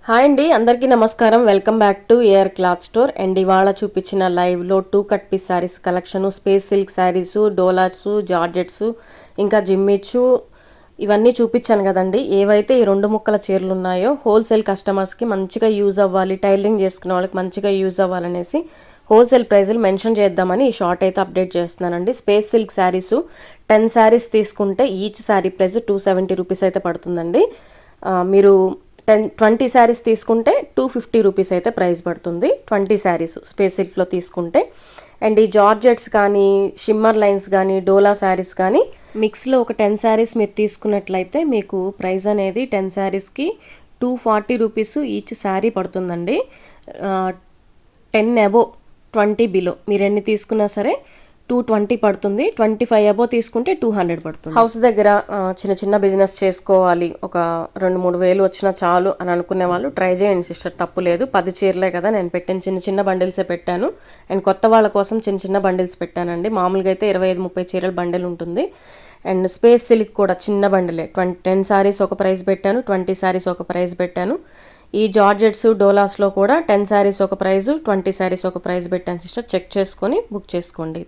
Hi అండి, అందరికీ నమస్కారం. Welcome back to AR cloth store. And ఇవాళ చూపించిన లైవ్లో 2 cut piece saris collection, space silk saris, డోలాసు, జార్జెట్సు, ఇంకా జిమ్మిచ్చు ఇవన్నీ చూపించాను కదండి. ఏవైతే ఈ 2 ముక్కల చీరలు ఉన్నాయో హోల్సేల్ కస్టమర్స్కి మంచిగా యూజ్ అవ్వాలి, టైలరింగ్ చేసుకునే వాళ్ళకి మంచిగా యూజ్ అవ్వాలనేసి హోల్సేల్ ప్రైజులు మెన్షన్ చేద్దామని ఈ షార్ట్ అయితే అప్డేట్ చేస్తున్నానండి. స్పేస్ సిల్క్ శారీసు 10 శారీస్ తీసుకుంటే ఈచ్ శారీ ప్రైస్ 270 రూపీస్ అయితే పడుతుందండి. మీరు 20 శారీస్ తీసుకుంటే 250 రూపీస్ అయితే ప్రైస్ పడుతుంది. 20 శారీస్ స్పేస్ సిల్క్లో తీసుకుంటే. అండ్ ఈ జార్జెట్స్ కానీ, షిమ్మర్ లైన్స్ కానీ, డోలా శారీస్ కానీ మిక్స్లో ఒక 10 శారీస్ మీరు తీసుకున్నట్లయితే మీకు ప్రైస్ అనేది 10 శారీస్కి 240 రూపీస్ ఈచ్ శారీ పడుతుందండి. 10 అబోవ్ 20 బిలో మీరు ఎన్ని తీసుకున్నా సరే 220 పడుతుంది. 25 అబోవ్ తీసుకుంటే 200 పడుతుంది. హౌస్ దగ్గర చిన్న చిన్న బిజినెస్ చేసుకోవాలి, ఒక 2-3 వేలు వచ్చినా చాలు అని అనుకునే వాళ్ళు ట్రై చేయండి సిస్టర్, తప్పు లేదు. 10 చీరలే కదా నేను పెట్టిన, చిన్న చిన్న బండిల్సే పెట్టాను. అండ్ కొత్త వాళ్ళ కోసం చిన్న చిన్న బండిల్స్ పెట్టానండి. మామూలుగా అయితే 25-30 చీరల బండిల్ ఉంటుంది. అండ్ స్పేస్ సిల్క్ కూడా చిన్న బండిలే, 10 శారీస్ ఒక ప్రైస్ పెట్టాను, 20 శారీస్ ఒక ప్రైస్ పెట్టాను. ఈ జార్జెట్స్ డోలాస్లో కూడా 10 శారీస్ ఒక ప్రైజు, 20 శారీస్ ఒక ప్రైస్ పెట్టాను సిస్టర్. చెక్ చేసుకొని బుక్ చేసుకోండి.